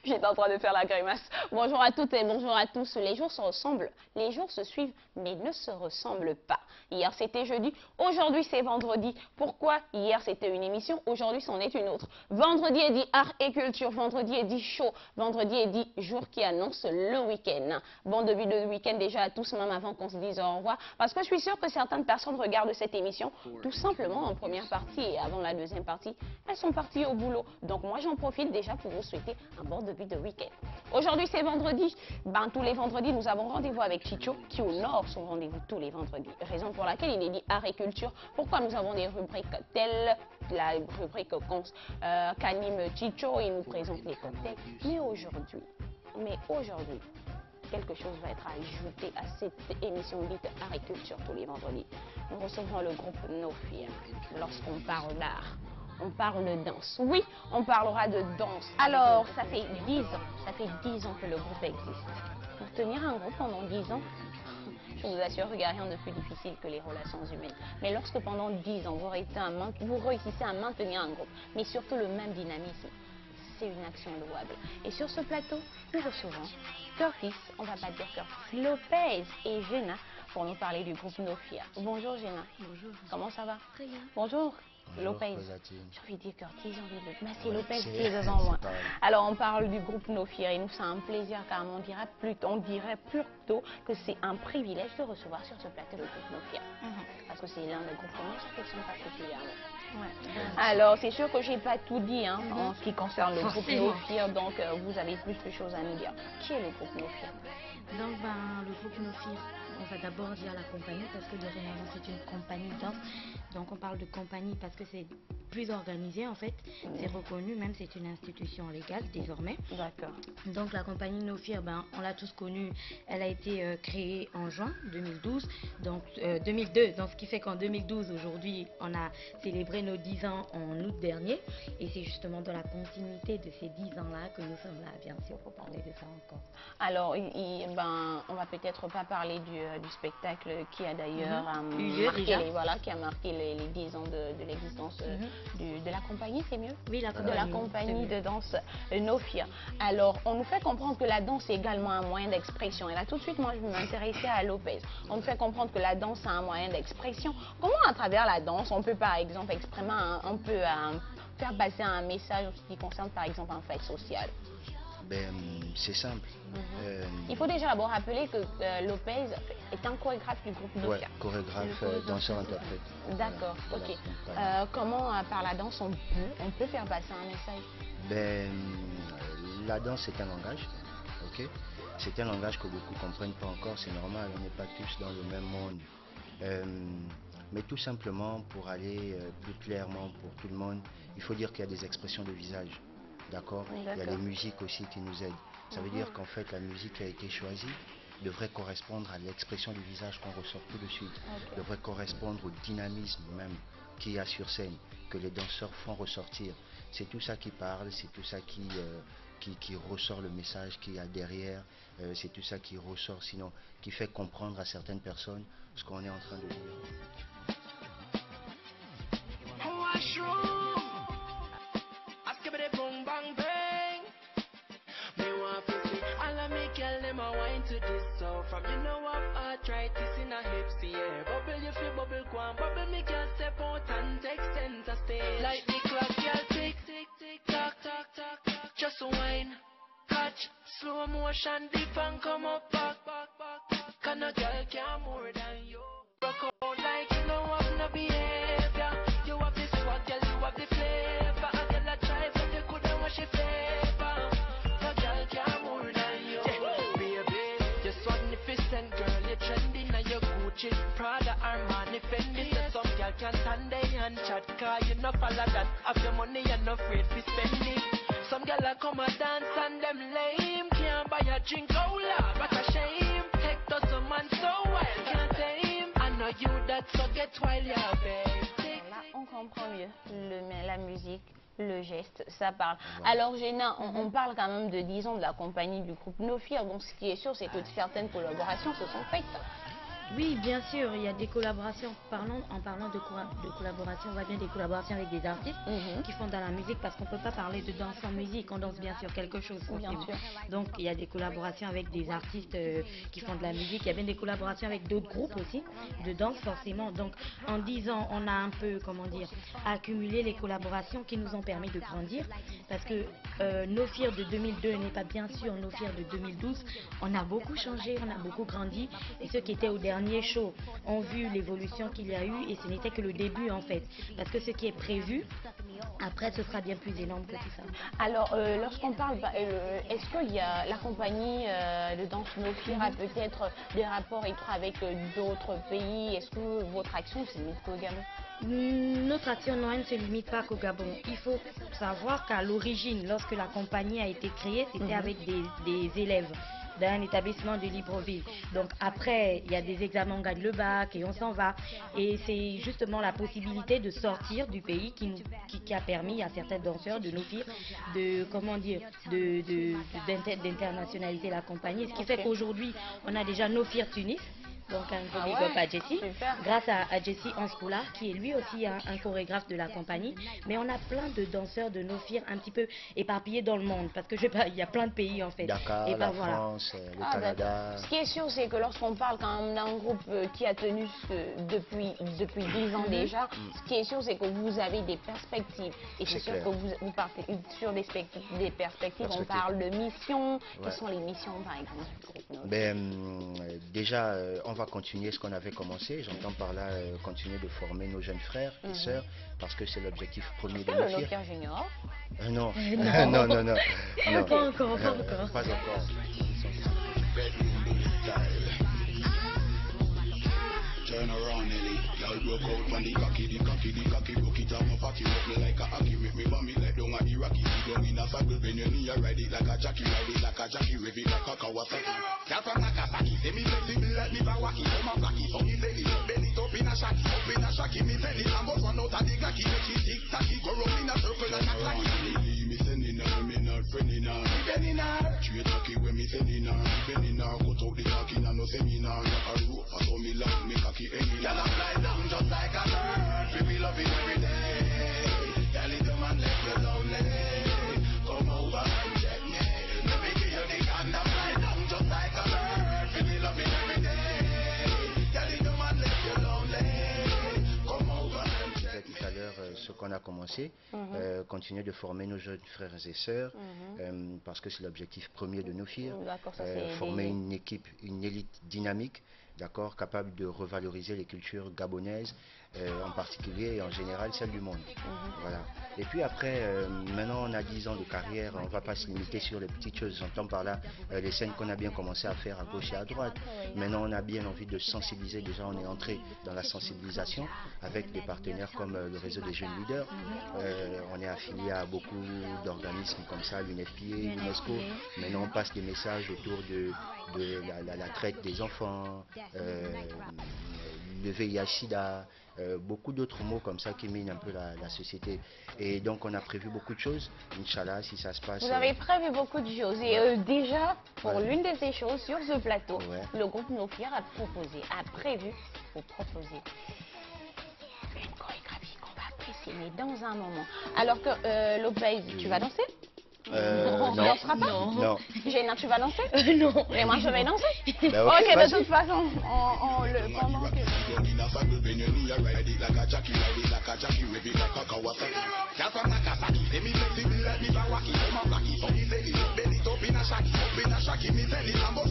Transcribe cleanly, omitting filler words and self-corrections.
J'étais en train de faire la grimace. Bonjour à toutes et bonjour à tous. Les jours se ressemblent, les jours se suivent, mais ne se ressemblent pas. Hier c'était jeudi, aujourd'hui c'est vendredi. Pourquoi hier c'était une émission, aujourd'hui c'en est une autre. Vendredi est dit art et culture, vendredi est dit show, vendredi est dit jour qui annonce le week-end. Bon début de week-end déjà à tous, même avant qu'on se dise au revoir. Parce que je suis sûre que certaines personnes regardent cette émission tout simplement en première partie et avant la deuxième partie, elles sont parties au boulot. Donc moi j'en profite déjà pour vous souhaiter un bon début de week-end. Aujourd'hui c'est vendredi, tous les vendredis nous avons rendez-vous avec Chicho qui honore son rendez-vous tous les vendredis. Raison pour laquelle il est dit art et culture. Pourquoi nous avons des rubriques telles la rubrique qu'anime Chicho, il nous présente les cocktails. Mais aujourd'hui, quelque chose va être ajouté à cette émission dite art et culture tous les vendredis. Nous recevrons le groupe No Fear. Lorsqu'on parle d'art, on parle de danse. Oui, on parlera de danse. Alors, ça fait 10 ans que le groupe existe. Pour tenir un groupe pendant 10 ans, je vous assure qu'il n'y a rien de plus difficile que les relations humaines. Mais lorsque pendant 10 ans, vous réussissez à maintenir un groupe, mais surtout le même dynamisme, c'est une action louable. Et sur ce plateau, nous recevons Curtis, on va pas dire Curtis, Lopez et Jenna pour nous parler du groupe No Fear. Bonjour Jenna. Bonjour. Comment ça va? Très bien. Bonjour. Bonjour, Lopez. J'ai envie de dire Curtis, j'ai envie de dire... c'est Lopez qui est devant moi. Alors on parle du groupe No Fear et nous c'est un plaisir car on dirait plutôt que c'est un privilège de recevoir sur ce plateau le groupe No Fear. Parce que c'est l'un des groupes que moi j'affectionne particulièrement. Alors c'est sûr que j'ai pas tout dit en ce qui concerne le groupe No Fear, donc vous avez plus de choses à nous dire. Qui est le groupe No Fear? Donc le groupe No Fear, on va d'abord dire la compagnie parce que dorénavant c'est une compagnie de danse. Donc on parle de compagnie parce que c'est plus organisé en fait, c'est reconnu, même c'est une institution légale désormais. D'accord. Donc la compagnie No Fear, on l'a tous connue, elle a été créée en juin 2012, donc 2002, donc ce qui fait qu'en 2012 aujourd'hui on a célébré nos 10 ans en août dernier et c'est justement dans la continuité de ces 10 ans là que nous sommes là, bien sûr, pour parler de ça encore. Alors on va peut-être pas parler du spectacle qui a d'ailleurs marqué les 10 ans de l'existence de la compagnie, c'est mieux? Oui, de la compagnie de danse No Fear. Alors, on nous fait comprendre que la danse est également un moyen d'expression. Et là, tout de suite, moi, je m'intéressais à Lopez. On nous fait comprendre que la danse est un moyen d'expression. Comment, à travers la danse, on peut, par exemple, exprimer, faire passer un message en ce qui concerne, par exemple, un fait social? C'est simple. Il faut déjà d'abord rappeler que Lopez est un chorégraphe du groupe No Fear. Chorégraphe, danseur-interprète. D'accord, ok. Comment, par la danse, on peut faire passer un message? La danse, c'est un langage, ok? C'est un langage que beaucoup ne comprennent pas encore, c'est normal, on n'est pas tous dans le même monde. Mais tout simplement, pour aller plus clairement pour tout le monde, il faut dire qu'il y a des expressions de visage. D'accord. Il y a les musiques aussi qui nous aident. Ça veut dire qu'en fait, la musique qui a été choisie devrait correspondre à l'expression du visage qu'on ressort tout de suite. Devrait correspondre au dynamisme même qu'il y a sur scène, que les danseurs font ressortir. C'est tout ça qui parle, c'est tout ça qui ressort le message qu'il y a derrière. C'est tout ça qui ressort, sinon, qui fait comprendre à certaines personnes ce qu'on est en train de dire. From you know of arthritis in a hips, yeah. Bubble you feel bubble quan, bubble me can't step out and take center stage. Like the clock, y'all tick, tick, tick, tock, tock, tock, tock. Just wine, catch, slow motion, deep and come up back, back, back, back. Can a girl care more than you? Rock out like you know have no behavior. You have this swag, girl, you have the flavor. A girl a try, but you couldn't wash your favor. No girl care more than you. Magnificent girl, you're trending and you're Gucci, Prada, Armani, Fendi. So some girl can't stand there and chat, cause you no follow that. Have your money, you're not afraid to spend it. Some girl a come a dance and them lame. Can't buy a drink, oh Lord, what a shame. Take to some man so wild, can't tame. I know you that so get wild, yeah, babe. Là, on comprend mieux la musique. Le geste, ça parle. Alors Jenna, on parle quand même de 10 ans de la compagnie du groupe No Fear. Donc ce qui est sûr, c'est que certaines collaborations se sont faites. Oui, bien sûr, il y a des collaborations. En parlant de collaboration, on voit bien des collaborations avec des artistes qui font dans la musique parce qu'on ne peut pas parler de danse sans musique. On danse bien sûr quelque chose. Bien sûr. Donc, il y a des collaborations avec des artistes qui font de la musique. Il y a bien des collaborations avec d'autres groupes aussi, de danse forcément. Donc, en 10 ans, on a un peu, comment dire, accumulé les collaborations qui nous ont permis de grandir. Parce que nos FIR de 2002 n'est pas bien sûr nos FIR de 2012. On a beaucoup changé, on a beaucoup grandi. Et ceux qui étaient au dernier show ont vu l'évolution qu'il y a eu et ce n'était que le début en fait. Parce que ce qui est prévu, après ce sera bien plus énorme que tout ça. Alors, lorsqu'on parle, est-ce qu'il y a la compagnie de danse Nofir a peut-être des rapports étroits avec d'autres pays? Est-ce que votre action se limite qu'au Gabon? Notre action non, elle ne se limite pas qu'au Gabon. Il faut savoir qu'à l'origine, lorsque la compagnie a été créée, c'était avec des élèves d'un établissement de Libreville. Donc après, il y a des examens, on gagne le bac et on s'en va. Et c'est justement la possibilité de sortir du pays qui a permis à certains danseurs de nos filles de, comment dire, d'internationaliser la compagnie. Ce qui fait qu'aujourd'hui, on a déjà nos filles Tunis. Donc un gros big up à Jessie, grâce à Jessie Anskoula, qui est lui aussi un chorégraphe de la compagnie. Mais on a plein de danseurs de nos filles un petit peu éparpillés dans le monde, parce que il y a plein de pays en fait. Dakar, et la France, le Canada. Ce qui est sûr, c'est que lorsqu'on parle quand même d'un groupe qui a tenu depuis 10 ans déjà, ce qui est sûr, c'est que vous avez des perspectives. Et c'est sûr que vous partez sur des perspectives. On parle de missions. Quelles sont les missions, par exemple, du groupe? Déjà, on va continuer ce qu'on avait commencé. J'entends par là continuer de former nos jeunes frères et sœurs parce que c'est l'objectif premier de nos filles. Le Junior Non. Non, non, non. Pas encore, pas encore. Pas encore. Turn around, Nelly. Girl, broke out from the cocky, broke it out my pocket, rock me like a hockey, make me bummy like down at the Rocky. Down in a saddle, bend your knee, ride it like a jockey, rev it like a Kawasaki. Girl from Nagasaki, say me flexible like me Bawaki, come a blacky, so me belly up in a shaki, me belly, I'm about run out of the glocky, make it tick-tacky, go round in a circle like a clacky. Me sending her, me not friending her, me bending her, straight cocky when me sending her, bending her, cut out the cocky, and no seminar, like a rope, so me long, me cocky. Girl, I fly down just like a bird. We love it every day. Girl, little man, let you lonely. Come over and check me. Let me give you the gun. I fly down just like a bird. We love it every day. Girl, little man, let you lonely. Come over and check me. Tout à l'heure, ce qu'on a commencé, continuer de former nos jeunes frères et sœurs, parce que c'est l'objectif premier de nos filles. Former une équipe, une élite dynamique, d'accord, capable de revaloriser les cultures gabonaises, en particulier et en général celles du monde. Voilà. Et puis après, maintenant on a 10 ans de carrière, on ne va pas se limiter sur les petites choses. J'entends par là les scènes qu'on a bien commencé à faire à gauche et à droite. Maintenant on a bien envie de sensibiliser. Déjà on est entré dans la sensibilisation avec des partenaires comme le réseau des jeunes leaders. On est affilié à beaucoup d'organismes comme ça, l'UNFPA, l'UNESCO. Maintenant on passe des messages autour de la traite des enfants, le VIH-Sida, beaucoup d'autres mots comme ça qui minent un peu la société. Et donc on a prévu beaucoup de choses, Inch'Allah, si ça se passe. Vous avez prévu beaucoup de choses. Et déjà, pour l'une de ces choses, sur ce plateau, le groupe Nofir a prévu vous proposer une chorégraphie qu'on va apprécier dans un moment. Alors que Lopez, tu vas danser? Non. Tu danseras pas? Non. Géna, tu vas danser? Non. Mais moi je vais danser. Ben, ok, vas-y. de toute façon, pendant que... Shaki, me belly, Lambo